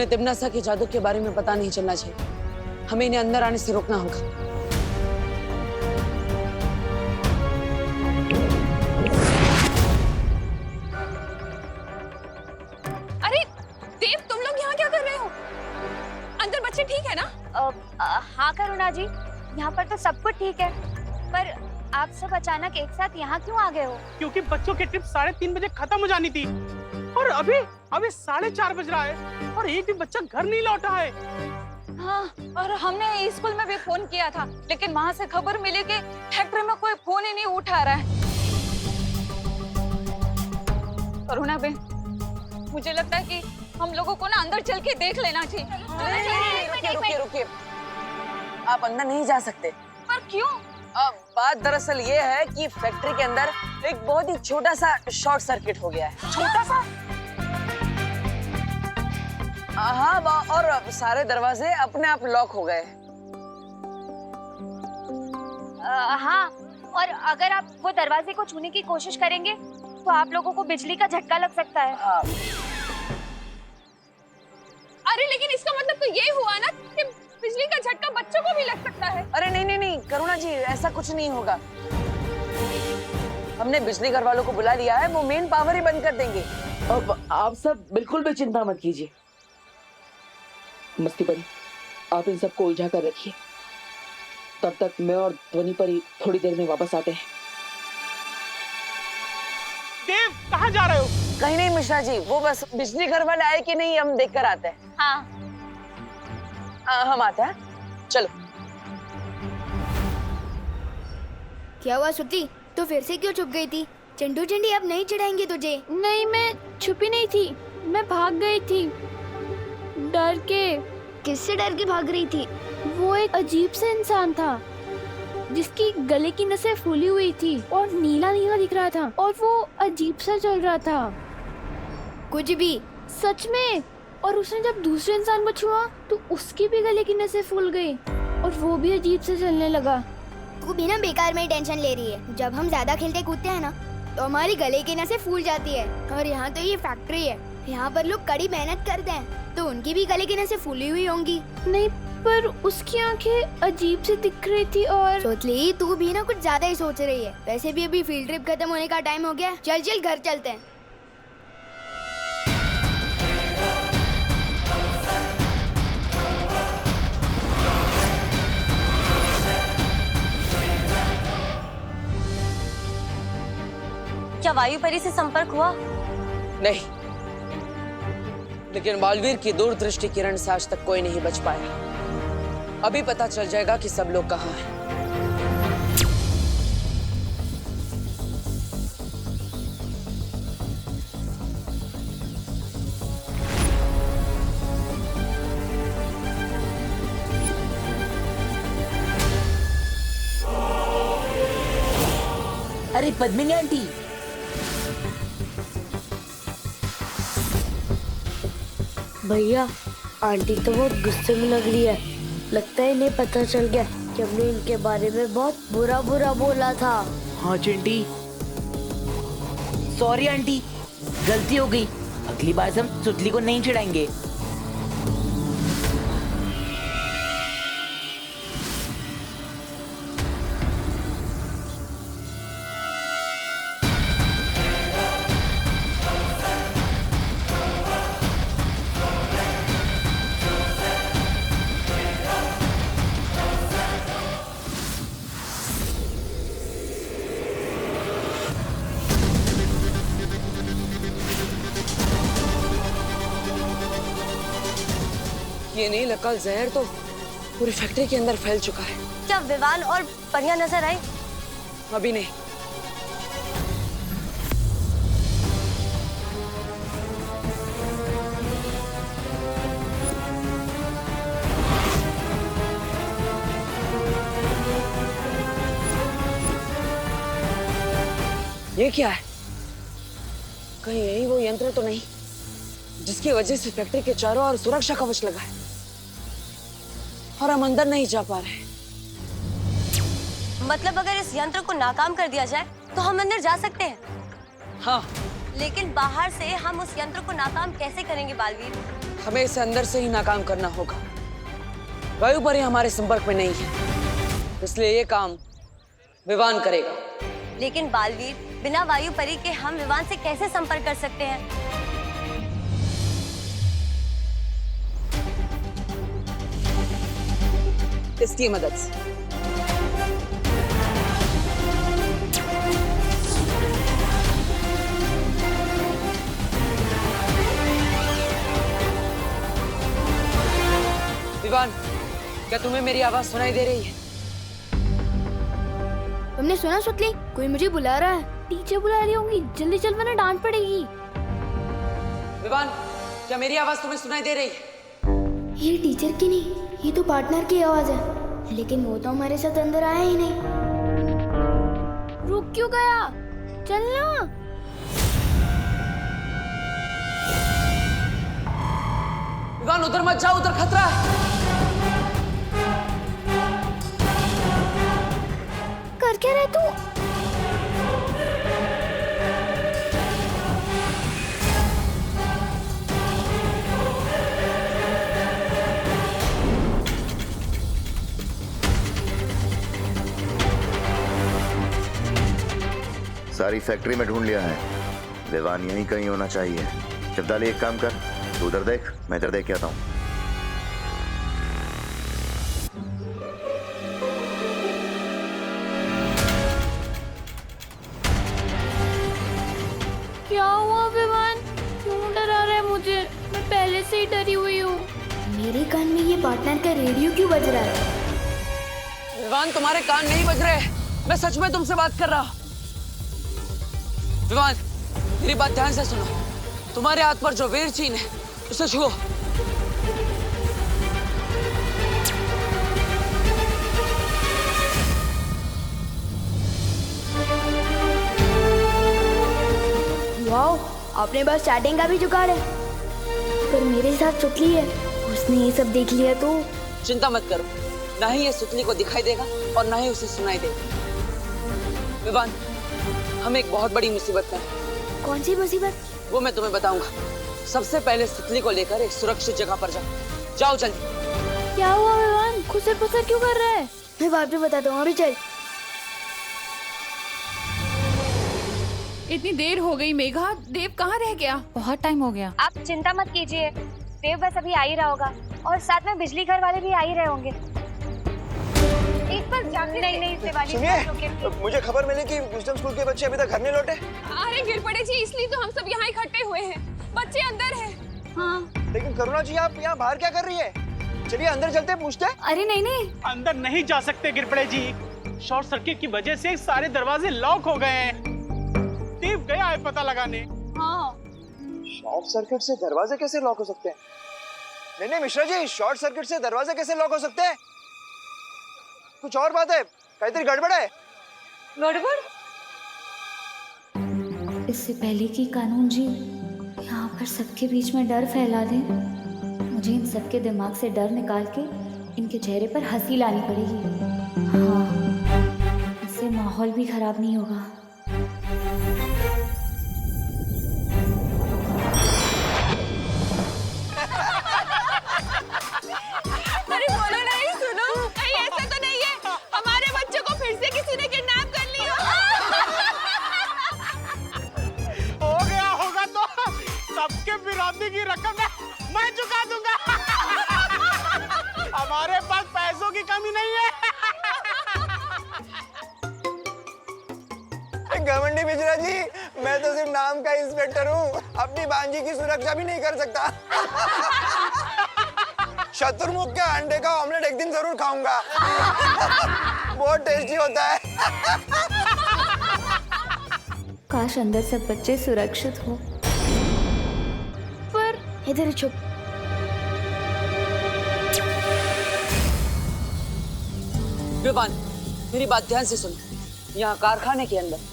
उन्हें तिम्नासा के जादू के बारे में पता नहीं चलना चाहिए। हमें इन्हें अंदर आने से रोकना होगा। अरे देव, तुम लोग यहाँ क्या कर रहे हो? अंदर बच्चे ठीक है ना? हाँ करुणा जी, यहाँ पर तो सब कुछ ठीक है, पर आप सब अचानक एक साथ यहाँ क्यों आ गए हो? क्योंकि बच्चों की ट्रिप 3:30 बजे खत्म हो जानी थी और अभी 4:30 बज रहा है और एक भी बच्चा घर नहीं लौटा है। हाँ, और हमने स्कूल में भी फोन किया था, लेकिन वहाँ से खबर मिली कि फैक्ट्री में कोई फोन ही नहीं उठा रहा है। करुणा बेन, मुझे लगता है कि हम लोगों को ना अंदर चल के देख लेना चाहिए। रुकिए। आप अंदर नहीं जा सकते। पर क्यों? बात दरअसल ये है कि फैक्ट्री के अंदर एक बहुत ही छोटा सा शॉर्ट सर्किट हो गया है। छोटा सा? हाँ, और सारे दरवाजे अपने आप लॉक हो गए। हाँ, और अगर आप वो दरवाजे को छूने की कोशिश करेंगे तो आप लोगों को बिजली का झटका लग सकता है। हाँ। अरे लेकिन इसका मतलब तो ये हुआ ना कि बिजली का झटका बच्चों को भी लग सकता है। अरे नहीं करुणा जी, ऐसा कुछ नहीं होगा। हमने बिजली घर वालों को बुला लिया है, वो मेन पावर ही बंद कर देंगे। अब आप सब बिल्कुल भी चिंता मत कीजिए। मस्ती परी, आप इन सबको उलझा कर रखिए। तब तक मैं और ध्वनि परी थोड़ी देर में वापस आते हैं। देव, कहाँ जा रहे हो? कहीं नहीं मिश्रा जी, वो बस बिजली घर वाले आए कि नहीं हम देख कर आते हैं। हाँ। हम आते हैं, चलो। क्या हुआ श्रुति, तो फिर से क्यों छुप गई थी? चंडू चंडी अब नहीं चिढ़ाएंगे तुझे। नहीं, मैं छुपी नहीं थी, मैं भाग गई थी डर के। किससे डर के भाग रही थी? वो एक अजीब सा इंसान था जिसकी गले की नसें फूली हुई थी और नीला नीला दिख रहा था और वो अजीब सा चल रहा था। कुछ भी? सच में। और उसने जब दूसरे इंसान को छुआ तो उसकी भी गले की नसें फूल गई और वो भी अजीब से चलने लगा। तू भी ना बेकार में टेंशन ले रही है। जब हम ज्यादा खेलते कूदते हैं ना तो हमारी गले की नसें फूल जाती है। और यहाँ तो ये फैक्ट्री है, यहाँ पर लोग कड़ी मेहनत करते हैं, तो उनकी भी गले की नसें फूली हुई होंगी। नहीं, पर उसकी आंखें अजीब सी दिख रही थी। और सोचली, तू भी ना कुछ ज्यादा ही सोच रही है। वैसे भी अभी फील्ड ट्रिप खत्म होने का टाइम हो गया। चल चल घर चलते हैं। क्या वायु परी से संपर्क हुआ? नहीं, लेकिन बालवीर की दूरदृष्टि किरण से आज तक कोई नहीं बच पाया। अभी पता चल जाएगा कि सब लोग कहाँ हैं। अरे पद्मिनी आंटी, भैया, आंटी तो बहुत गुस्से में लग रही है। लगता है इन्हें पता चल गया कि हमने इनके बारे में बहुत बुरा बुरा बोला था। हाँ चिंटी, सॉरी आंटी, गलती हो गई। अगली बार से हम सुतली को नहीं चिढ़ाएंगे। ये नहीं लकल जहर तो पूरी फैक्ट्री के अंदर फैल चुका है। क्या विवान और परियां नजर आई? अभी नहीं। ये क्या है? कहीं यही वो यंत्र तो नहीं जिसकी वजह से फैक्ट्री के चारों ओर सुरक्षा कवच लगा है और हम अंदर नहीं जा पा रहे। मतलब अगर इस यंत्र को नाकाम कर दिया जाए तो हम अंदर जा सकते हैं? हाँ, लेकिन बाहर से हम उस यंत्र को नाकाम कैसे करेंगे बालवीर? हमें इसे अंदर से ही नाकाम करना होगा। वायु परी हमारे संपर्क में नहीं है, इसलिए ये काम विवान करेगा। लेकिन बालवीर, बिना वायु परी के हम विवान से कैसे संपर्क कर सकते हैं? इसकी मदद से। विवान, क्या तुम्हें मेरी आवाज सुनाई दे रही है? तुमने सुना सुतली? कोई मुझे बुला रहा है। टीचर बुला रही होंगी, जल्दी चल वरना डांट पड़ेगी। विवान, क्या मेरी आवाज तुम्हें सुनाई दे रही है? ये टीचर की नहीं, ये तो पार्टनर की आवाज है, लेकिन वो तो हमारे साथ अंदर आया ही नहीं। रुक क्यों गया? चलना। विवान, उधर मत जाओ, उधर खतरा है। कर क्या रहे तू? सारी फैक्ट्री में ढूंढ लिया है, विवान यहीं कहीं होना चाहिए। शिवदाली, एक काम कर, तू उधर देख, मैं इधर देख के आता हूँ। क्या हुआ विवान? क्यों डरा रहा है मुझे? मैं पहले से ही डरी हुई हूँ। मेरे कान में ये पार्टनर का रेडियो क्यों बज रहा है? विवान, तुम्हारे कान नहीं बज रहे, मैं सच में तुमसे बात कर रहा हूँ। विवान, मेरी बात ध्यान से सुनो। तुम्हारे हाथ पर जो वीर चिन्ह है, उसे छुओ। वाओ, आपने बस चैटिंग का भी जुगाड़ है। पर मेरे साथ सुतली है, उसने ये सब देख लिया तो। चिंता मत करो, ना ही ये सुतली को दिखाई देगा और ना ही उसे सुनाई देगा। विवान, हम एक बहुत बड़ी मुसीबत में हैं। कौन सी मुसीबत? वो मैं तुम्हें बताऊंगा। सबसे पहले सुतली को लेकर एक सुरक्षित जगह पर जाओ। जाओ जल्दी। क्या हुआ विवान? खुसर पुसर क्यों कर रहा है? मैं बाद में बताता हूँ, अभी चल। इतनी देर हो गई मेघा, देव कहाँ रह गया? बहुत टाइम हो गया। आप चिंता मत कीजिए, देव बस अभी आ ही रहा होगा और साथ में बिजली घर वाले भी आ ही रहे होंगे। एक बार जाके नहीं शिवानी, सुनिए, मुझे खबर मिली कि विजडम स्कूल के बच्चे अभी तक घर नहीं लौटे। अरे गिर पड़े जी, इसलिए तो हम सब यहाँ इकट्ठे हुए हैं। बच्चे अंदर हैं। हाँ। लेकिन करुणा जी, आप यहाँ बाहर क्या कर रही है? चलिए अंदर चलते, पूछते हैं। अरे नहीं, अंदर नहीं जा सकते गिरपड़े जी, शॉर्ट सर्किट की वजह से सारे दरवाजे लॉक हो गए हैं। देव गया है पता लगाने। हाँ। शॉर्ट सर्किट से दरवाजे कैसे लॉक हो सकते हैं? नहीं मिश्रा जी, शॉर्ट सर्किट से दरवाजे कैसे लॉक हो सकते हैं? कुछ और बात है, कहीं गड़बड़ है। गड़बड़? इससे पहले कि कानून जी यहाँ पर सबके बीच में डर फैला दें, मुझे इन सबके दिमाग से डर निकाल के इनके चेहरे पर हंसी लानी पड़ेगी। हाँ, इससे माहौल भी खराब नहीं होगा। अरे बोलो नहीं, सुनो, कहीं ऐसा तो नहीं है हमारे बच्चों को फिर से किसी ने किडनैप कर लिया? हो गया होगा तो सबके विरोधी की रकम मैं चुका दूंगा। हमारे पास पैसों की कमी नहीं है। घमंडी मिश्रा जी, मैं तो सिर्फ नाम का इंस्पेक्टर हूँ, अपनी बांजी की सुरक्षा भी नहीं कर सकता। शत्रुमुख के अंडे का ऑमलेट एक दिन जरूर खाऊंगा। बहुत टेस्टी होता है। काश अंदर सब बच्चे सुरक्षित हो। पर इधर चुप। विवान, मेरी बात ध्यान से सुन। यहाँ कारखाने के अंदर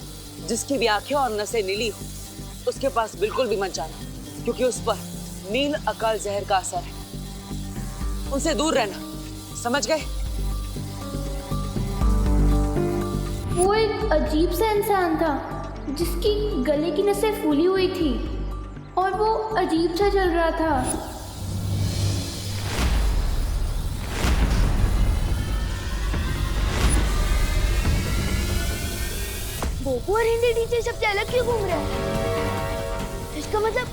जिसकी भी आंखें और नसें नीली हो, उसके पास बिल्कुल भी मत जाना, क्योंकि उस पर नील अकाल जहर का असर है। उनसे दूर रहना, समझ गए? वो एक अजीब सा इंसान था जिसकी गले की नसें फूली हुई थी और वो अजीब सा चल रहा था। बोपू और हिंदी टीचर सबसे अलग क्यों घूम रहे हैं? इसका मतलब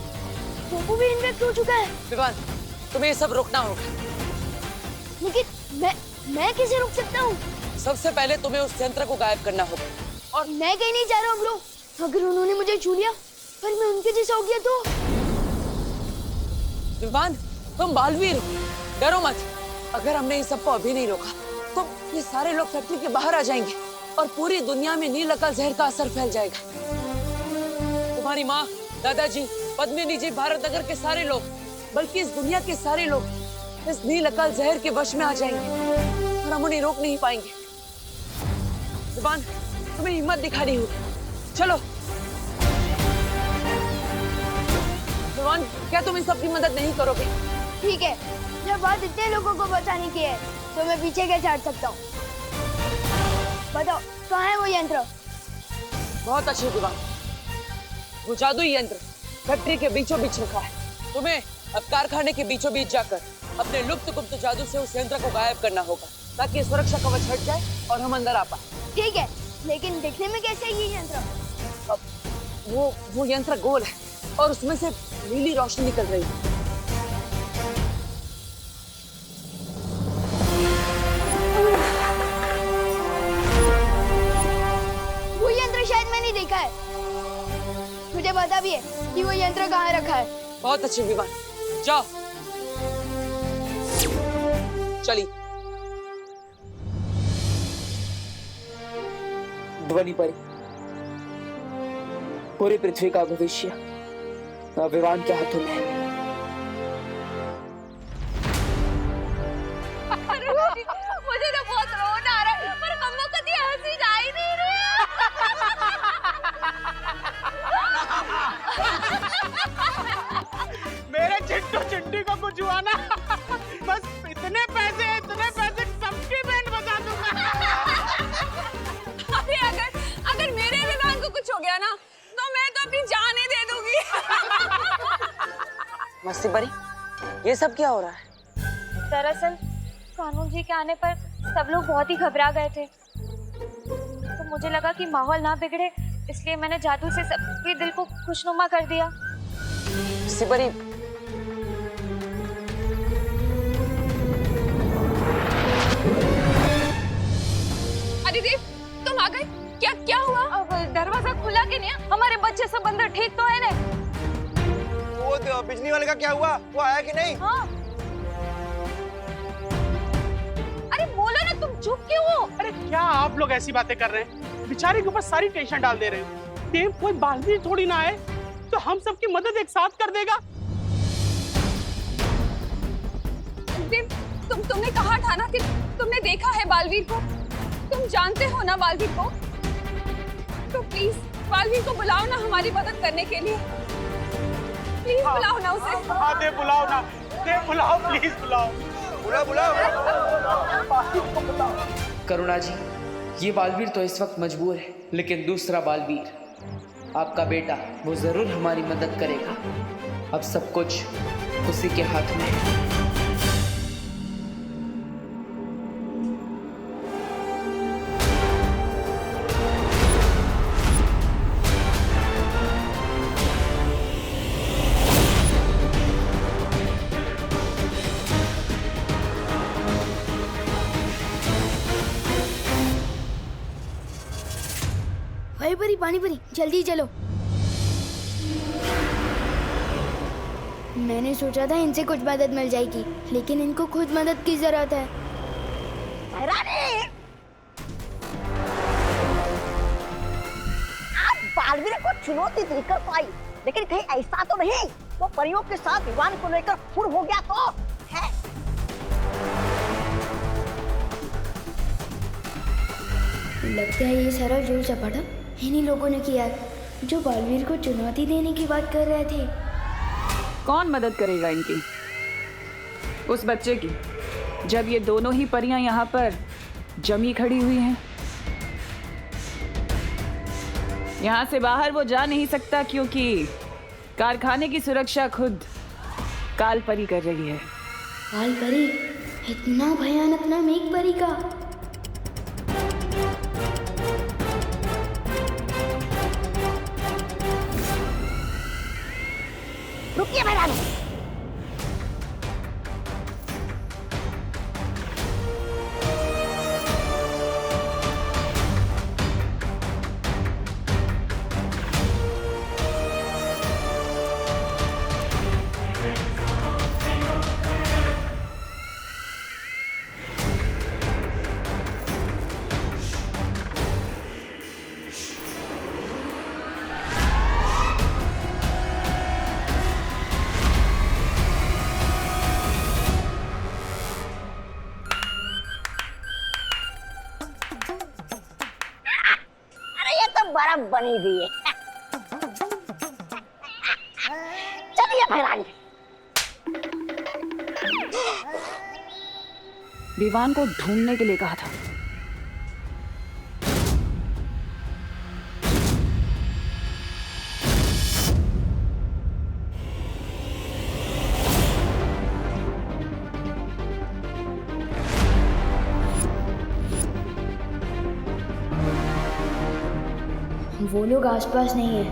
बोपू भी इन्फेक्ट हो चुका है। विवान, तुम्हें ये सब रोकना होगा। लेकिन मैं कैसे रोक सकता हूँ? सबसे पहले तुम्हें उस यंत्र को गायब करना होगा। और मैं कहीं नहीं जा रहा हूँ ब्रो। अगर उन्होंने मुझे छू लिया पर मैं उनके जैसा हो गया तो? विवान, तुम बालवीर हो, डरो मत। अगर हमने इन सबको अभी नहीं रोका तो ये सारे लोग फैक्ट्री के बाहर आ जाएंगे और पूरी दुनिया में नील अकल जहर का असर फैल जाएगा। तुम्हारी माँ, दादाजी, पद्मिनी जी, भारत नगर के सारे लोग, बल्कि इस दुनिया के सारे लोग इस नील अकल जहर के वश में आ जाएंगे और हम उन्हें रोक नहीं पाएंगे। विवान, तुम्हें हिम्मत दिखानी होगी। चलो विवान, क्या तुम इन सबकी मदद नहीं करोगे? ठीक है, जब बात इतने लोगों को बचाने की है तो मैं पीछे कैसे हट सकता हूँ? बताओ, कहाँ है वो यंत्र? बहुत अच्छे विवान, वो जादुई यंत्र फैक्ट्री के बीचों बीच रखा है। तुम्हें अब कारखाने के बीचों बीच जाकर अपने लुप्त गुप्त जादू से उस यंत्र को गायब करना होगा ताकि सुरक्षा कवच हट जाए और हम अंदर आ पाए। ठीक है, लेकिन दिखने में कैसे है ये यंत्र? वो यंत्र गोल है और उसमें से नीली रोशनी निकल रही है। वो यंत्र शायद मैंने देखा है। मुझे पता भी है कि वो यंत्र कहाँ रखा है। बहुत अच्छे विमान, जाओ चलिए। ध्वनि परी, पूरी पृथ्वी का भविष्य विवान के हाथों में है। मुझे तो बहुत रोना आ रहा है पर मम्मा कभी हंसी जा ही नहीं रही। मेरे चिट्टू चिट्टी को कुछ हुआ ना, बस इतने पैसे सबकी बैंड बजा दूंगा। अभी अगर मेरे विवान को कुछ हो गया ना तो मैं तो अपनी जान ही दे दूंगी। मस्ती परी, ये सब क्या हो रहा है? दरअसल कानून जी के आने पर सब लोग बहुत ही घबरा गए थे, तो मुझे लगा कि माहौल ना बिगड़े, इसलिए मैंने जादू से सबके दिल को खुशनुमा कर दिया। मस्ती परी, अदिति, तुम आ गए? क्या हुआ? अब दरवाजा खुला कि नहीं? हमारे बच्चे सब अंदर ठीक तो है ना? वो बिजली वाले का क्या हुआ? वो आया कि नहीं? हाँ। अरे बोलो ना, तुम चुप क्यों हो? अरे क्या आप लोग ऐसी बातें कर रहे हैं? बेचारे के ऊपर सारी टेंशन डाल दे रहे हैं। देव कोई बालवीर थोड़ी ना है तो हम सबकी मदद एक साथ कर देगा। देव, तुमने कहा था ना कि तुमने देखा है बालवीर को। तुम जानते हो ना बालवीर को, तो प्लीज बालवीर को बुलाओ ना हमारी मदद करने के लिए। प्लीज बुलाओ ना उसे। हाँ देव, बुलाओ ना, देव बुलाओ, प्लीज बुलाओ। बुलाओ। करुणा जी, ये बालवीर तो इस वक्त मजबूर है, लेकिन दूसरा बालवीर आपका बेटा वो जरूर हमारी मदद करेगा। अब सब कुछ उसी के हाथ में है। परी, पानी परी, जल्दी चलो। मैंने सोचा था इनसे कुछ मदद मिल जाएगी, लेकिन इनको खुद मदद की जरूरत है। आप बालवीर को चुनौती देकर पाई, लेकिन कहीं ऐसा तो नहीं वो परियों के साथ विवान को लेकर फुर हो गया तो है? लगता है ये सारा जोर चपाटा इन्हीं लोगों ने किया जो बालवीर को चुनौती देने की बात कर रहे थे। कौन मदद करेगा इनकी? उस बच्चे की, जब ये दोनों ही परियां यहाँ पर जमी खड़ी हुई हैं। यहाँ से बाहर वो जा नहीं सकता क्योंकि कारखाने की सुरक्षा खुद काल परी कर रही है। काल परी? इतना भयानक नाम एक परी का? रुकिए महारानी। बर्फ बनी हुई है। चलिए महारानी। विवान को ढूंढने के लिए कहा था। वो लोग आसपास नहीं है।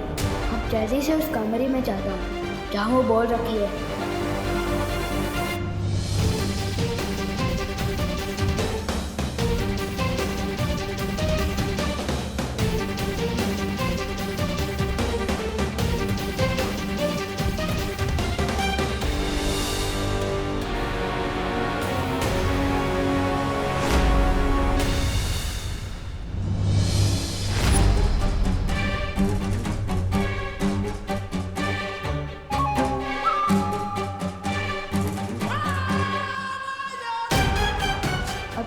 अब जल्दी से उस कमरे में जाता हूँ जहाँ वो बॉल रखी है।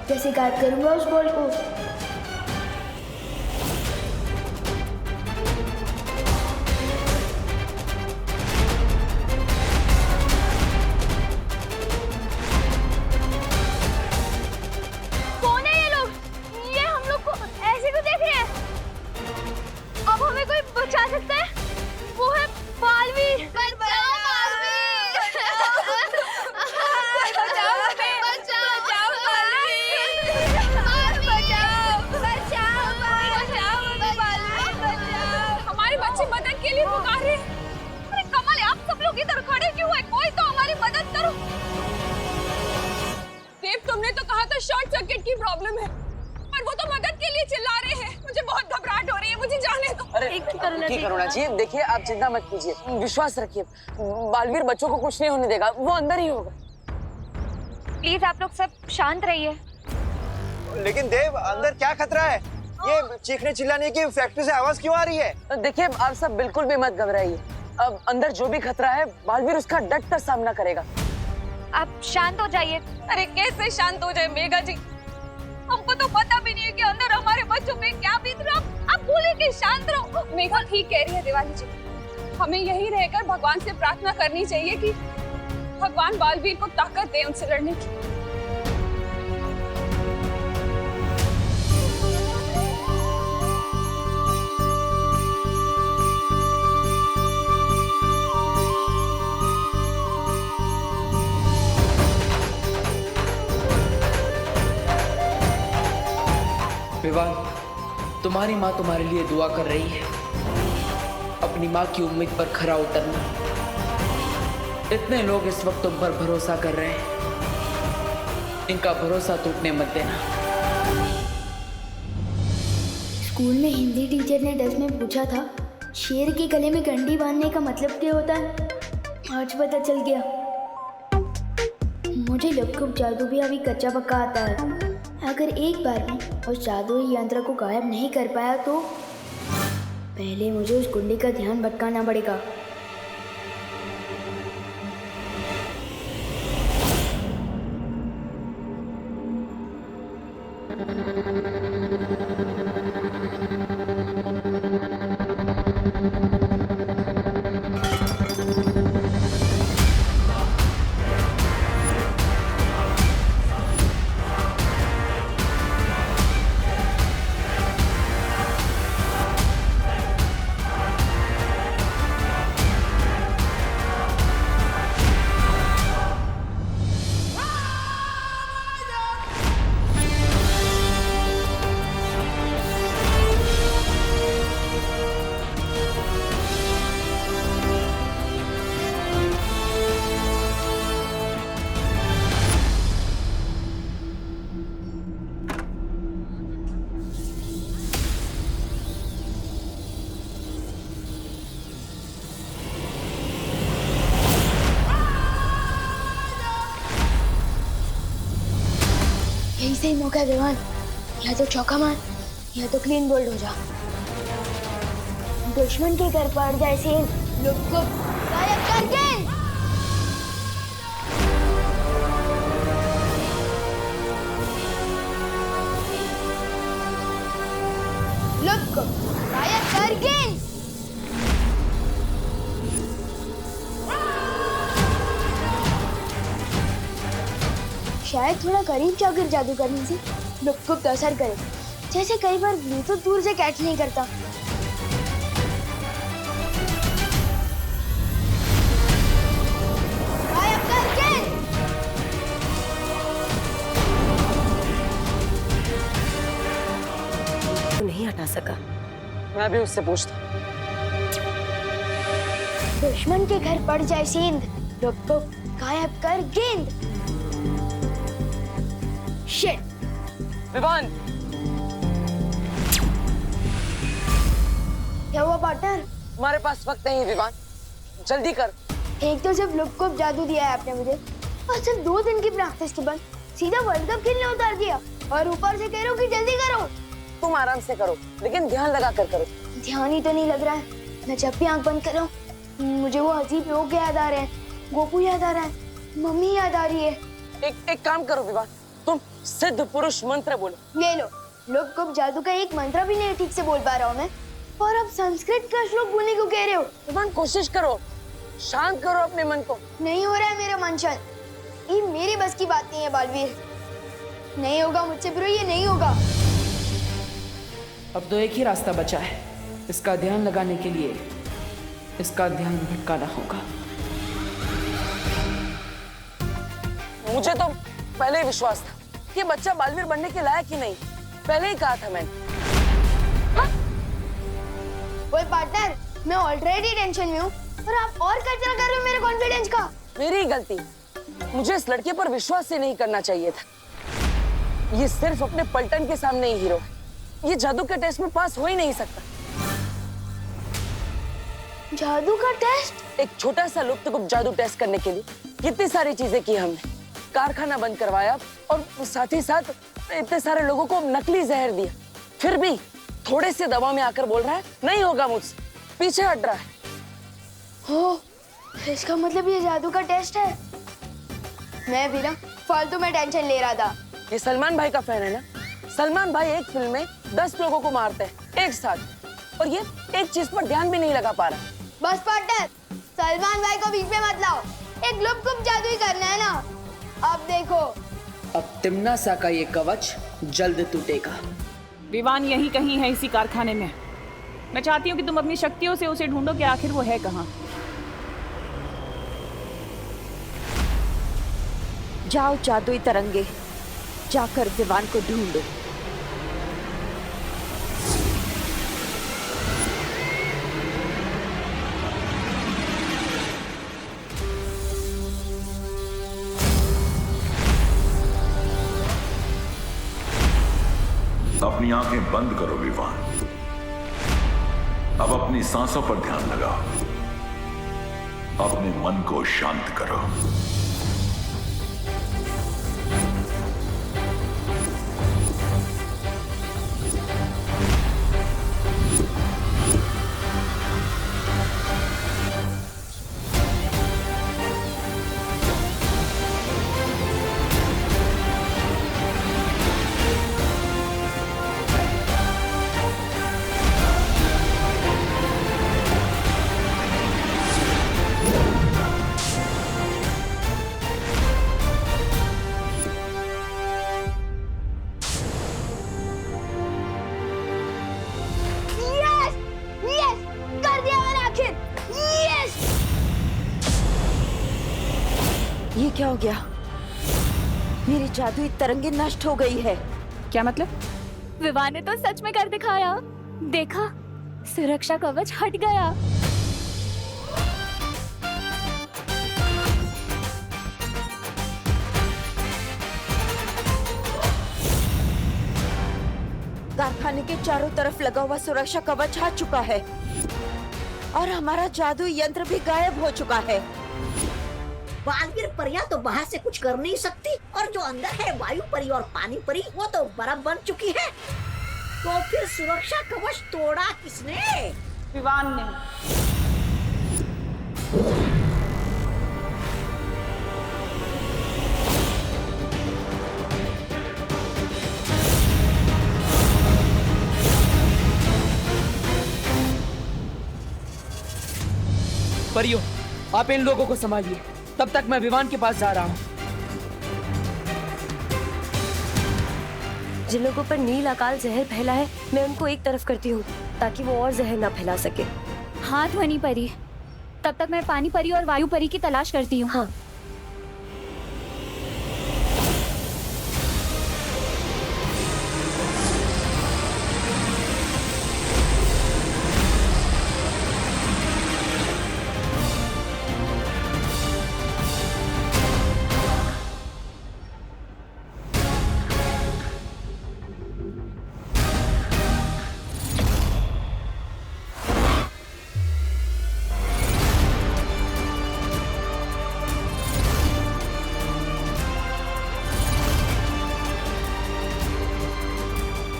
कैसे गायब करूंगा उस बॉल को? कौन है ये लोग? ये हम लोग को ऐसे क्यों देख रहे हैं? अब हमें कोई बचा सकता है? वो है बालवीर। बचाओ बालवीर! बचाओ हमें! बचाओ बालवीर! हमारे बच्चे मदद के लिए पुकार रहे हैं। अरे कमल, आप सब लोग इधर खड़े क्यों हैं? कोई तो हमारी मदद करो। देव, तुमने तो कहा था शॉर्ट सर्किट की प्रॉब्लम है, पर वो तो मदद के लिए चिल्ला रहे हैं। मुझे बहुत घबराहट हो रही है, मुझे जाने दो। अरे करुणा जी, देखिए आप चिंता मत कीजिए, विश्वास रखिए, बालवीर बच्चों को कुछ नहीं होने देगा, वो अंदर ही होगा। प्लीज आप लोग सब शांत रहिए। लेकिन देव, अंदर क्या खतरा है? ये चीखने चिल्लाने की फैक्ट्री से आवाज क्यों आ रही है? देखिए आप सब बिल्कुल भी मत घबराइए। अब अंदर जो भी खतरा है बालवीर उसका डट कर सामना करेगा। आप शांत हो जाइए। अरे कैसे शांत हो जाए मेघा जी? हमको तो पता भी नहीं है कि अंदर हमारे बच्चों पे क्या बीत रहा। आप बोले कि शांत रहो। मेघा ठीक कह रही है दिवाली जी, हमें यही रहकर भगवान से प्रार्थना करनी चाहिए कि भगवान बालवीर को ताकत दे उनसे लड़ने की। विवान, तुम्हारी माँ तुम्हारे लिए दुआ कर रही है। अपनी माँ की उम्मीद पर खरा उतरना। इतने लोग इस वक्त तुम पर भरोसा कर रहे हैं, इनका भरोसा टूटने मत देना। स्कूल में हिंदी टीचर ने 10 में पूछा था, शेर के गले में कंडी बांधने का मतलब क्या होता है? आज पता चल गया। मुझे लपकुप जादू भी अभी कच्चा पक्का आता है। अगर एक बार भी उस जादुई यंत्र को गायब नहीं कर पाया तो पहले मुझे उस कुंडी का ध्यान भटकाना पड़ेगा। मौका है विवान, या तो चौका मार या तो क्लीन बोल्ड हो जा। दुश्मन के घर पड़ जाए से लोग को गायब करके लोग को गायब करके शायद थोड़ा करीब जाकर जादू करने से लुक को असर करे, जैसे कई बार ब्लूटूथ दूर से कैच नहीं करता। गायब करके नहीं हटा सका। मैं भी उससे पूछता। दुश्मन के घर पड़ जाए सेंध, लुक को गायब कर गेंद। शिट विवान, क्या हुआ पार्टनर? हमारे पास वक्त नहीं है विवान, जल्दी कर। एक तो सिर्फ लुक को जादू दिया है आपने मुझे, और सिर्फ 2 दिन की प्रैक्टिस के बाद सीधा वर्ल्ड कप खेलने उतार दिया, और ऊपर से कह रहे हो कि जल्दी करो। तुम आराम से करो, लेकिन ध्यान लगा कर करो। ध्यान ही तो नहीं लग रहा है। मैं जब भी आंख बंद कर रहा हूँ मुझे वो अजीब लोग याद आ रहे हैं, गोपू याद आ रहा है, मम्मी याद आ रही है। एक काम करो विवान, तुम सिद्ध पुरुष मंत्र बोलो। ले लो, लोग को जादू का एक मंत्र भी नहीं ठीक से बोल पा रहा हूँ मैं, और अब संस्कृत का श्लोक बोलने को कह रहे हो। विवान कोशिश करो, शांत करो अपने मन को। नहीं हो रहा है मेरा मन शांत, ये मेरी बस की बात नहीं है बालवीर। नहीं होगा मुझसे ब्रो, ये नहीं होगा। अब तो एक ही रास्ता बचा है, इसका ध्यान लगाने के लिए इसका ध्यान भटकाना होगा। मुझे तो पहले ही विश्वास था कि बच्चा बालवीर बनने के लायक ही नहीं, पहले ही कहा था मैंने। ओए पार्टनर, मैं ऑलरेडी टेंशन में हूँ और आप और कचरा कर रहे हो मेरे कॉन्फिडेंस का। मेरी गलती, मुझे इस लड़के पर विश्वास ही नहीं करना चाहिए था। ये सिर्फ अपने पलटन के सामने ही हीरो है, ये जादू के टेस्ट में पास हो ही नहीं सकता। जादू का टेस्ट? एक छोटा सा लुप्त जादू टेस्ट करने के लिए कितनी सारी चीजें की हमने। कारखाना बंद करवाया और साथ ही साथ इतने सारे लोगों को नकली जहर दिया, फिर भी थोड़े से दवा में आकर बोल रहा है नहीं होगा मुझसे, पीछे हट रहा है। हो, इसका मतलब ये जादू का टेस्ट है। मैं भी ना फालतू में टेंशन ले रहा था। ये सलमान भाई का फैन है ना? सलमान भाई एक फिल्म में 10 लोगों को मारते हैं एक साथ, और ये एक चीज पर ध्यान भी नहीं लगा पा रहा। बस पार्टनर, सलमान भाई को बीच में मत लाओ, एक लुप्त जादू ही करना है ना। अब देखो, अब तिम्नासा का ये कवच जल्द टूटेगा। विवान यहीं कहीं है, इसी कारखाने में। मैं चाहती हूँ कि तुम अपनी शक्तियों से उसे ढूंढो कि आखिर वो है कहाँ। जाओ जादुई तरंगे, जाकर विवान को ढूंढो। अपनी आंखें बंद करो विवान, अब अपनी सांसों पर ध्यान लगाओ, अपने मन को शांत करो। ये क्या हो गया? मेरी जादुई तरंगे नष्ट हो गई है। क्या मतलब? विवान ने तो सच में कर दिखाया। देखा, सुरक्षा कवच हट गया। कारखाने के चारों तरफ लगा हुआ सुरक्षा कवच हट चुका है और हमारा जादू यंत्र भी गायब हो चुका है। बालवीर परियां तो बाहर से कुछ कर नहीं सकती और जो अंदर है वायु परी और पानी परी वो तो बर्फ बन चुकी है। तो फिर सुरक्षा कवच तोड़ा किसने? विवान ने। परियो, आप इन लोगों को संभालिए, तब तक मैं विवान के पास जा रहा हूँ। जिन लोगों पर नील अकाल जहर फैला है, मैं उनको एक तरफ करती हूँ ताकि वो और जहर ना फैला सके। हाँ ध्वनि परी, तब तक मैं पानी परी और वायु परी की तलाश करती हूँ। हाँ।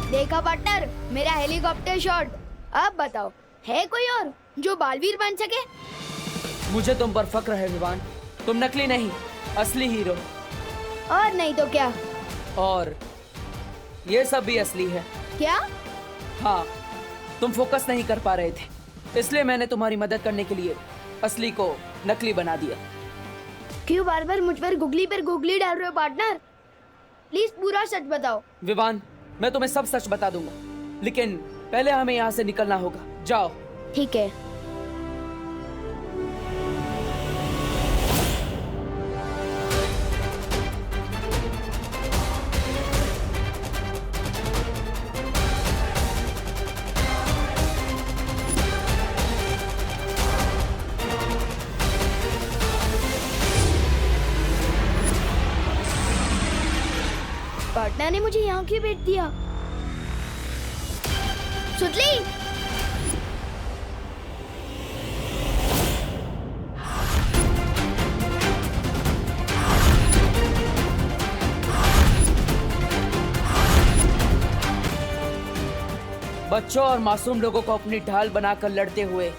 देखा पार्टनर, मेरा हेलीकॉप्टर शॉट। अब बताओ, है कोई और जो बालवीर बन सके? मुझे तुम पर फक्र है विवान, तुम नकली नहीं, असली हीरो। और नहीं तो क्या? और ये सब भी असली है। क्या? हाँ, तुम फोकस नहीं कर पा रहे थे, इसलिए मैंने तुम्हारी मदद करने के लिए असली को नकली बना दिया। क्यों बार बार मुझ पर गुगली डाल रहे हो पार्टनर? प्लीज पूरा सच बताओ। विवान, मैं तुम्हें सब सच बता दूंगा, लेकिन पहले हमें यहाँ से निकलना होगा। जाओ। ठीक है। पार्टनर ने मुझे यहाँ क्यों भेज दिया? सुतली, बच्चों और मासूम लोगों को अपनी ढाल बनाकर लड़ते हुए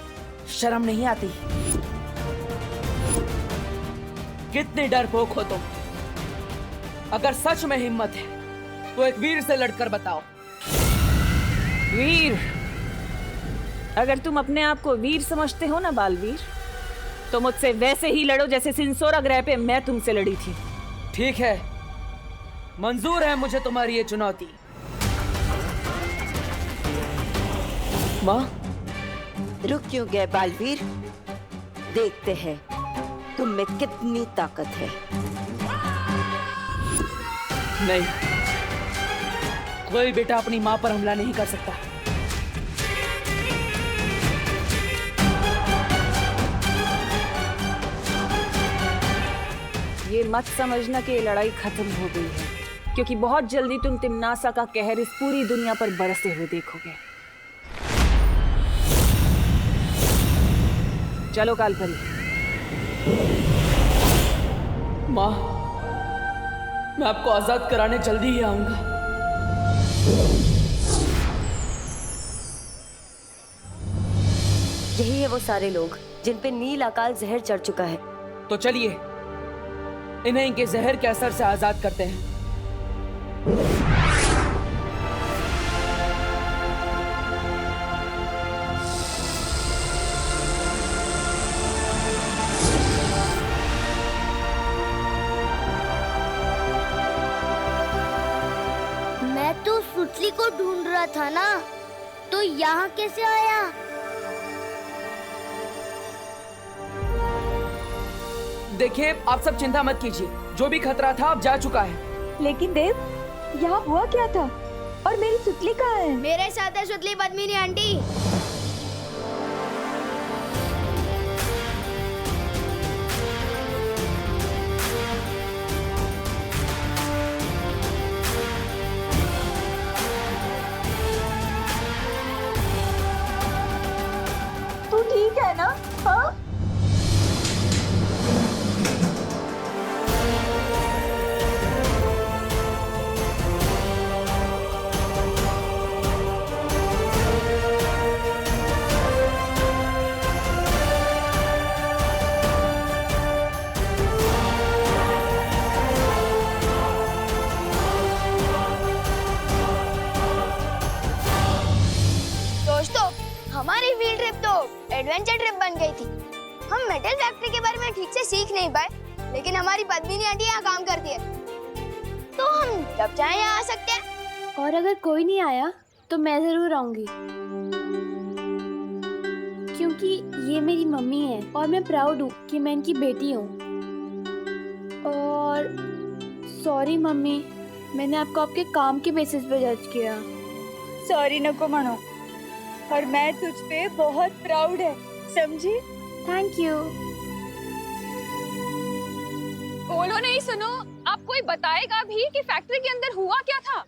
शर्म नहीं आती? कितनी डरपोक हो तुम। अगर सच में हिम्मत है तो एक वीर से लड़कर बताओ। वीर? अगर तुम अपने आप को वीर समझते हो ना बालवीर, तो मुझसे वैसे ही लड़ो जैसे सिंसोरा ग्रह पे मैं तुमसे लड़ी थी। ठीक है, मंजूर है मुझे तुम्हारी ये चुनौती। माँ, रुक क्यों गए बालवीर? देखते हैं तुम में कितनी ताकत है। नहीं, कोई बेटा अपनी माँ पर हमला नहीं कर सकता। ये मत समझना कि ये लड़ाई खत्म हो गई है, क्योंकि बहुत जल्दी तुम तिम्नासा का कहर इस पूरी दुनिया पर बरसते हुए देखोगे। चलो कालपरी। माँ, मैं आपको आजाद कराने जल्दी ही आऊंगा। यही है वो सारे लोग जिन पे नील अकाल जहर चढ़ चुका है। तो चलिए इन्हें इनके जहर के असर से आजाद करते हैं। मैं तो सुतली को ढूंढ रहा था ना, तो यहाँ कैसे आया? देखिए, आप सब चिंता मत कीजिए, जो भी खतरा था अब जा चुका है। लेकिन देव, यहाँ हुआ क्या था? और मेरी सुतली कहाँ है? मेरे साथ है सुतली पद्मिनी आंटी। तू ठीक है ना? हाँ? एडवेंचर ट्रिप बन गई थी। हम मेटल फैक्ट्री के बारे में ठीक से सीख नहीं पाए, लेकिन हमारी पद्मिनी आंटी यहाँ काम करती है, तो हम जब चाहे यहाँ आ सकते हैं। और अगर कोई नहीं आया तो मैं जरूर आऊंगी, क्योंकि ये मेरी मम्मी है और मैं प्राउड हूँ कि मैं इनकी बेटी हूँ। और सॉरी मम्मी, मैंने आपको आपके काम के बेसिस पे जज किया। सॉरी नको मनो, और मैं तुझ पे बहुत प्राउड है, समझी? Thank you. बोलो नहीं, सुनो, आप कोई बताएगा भी कि फैक्ट्री के अंदर हुआ क्या था?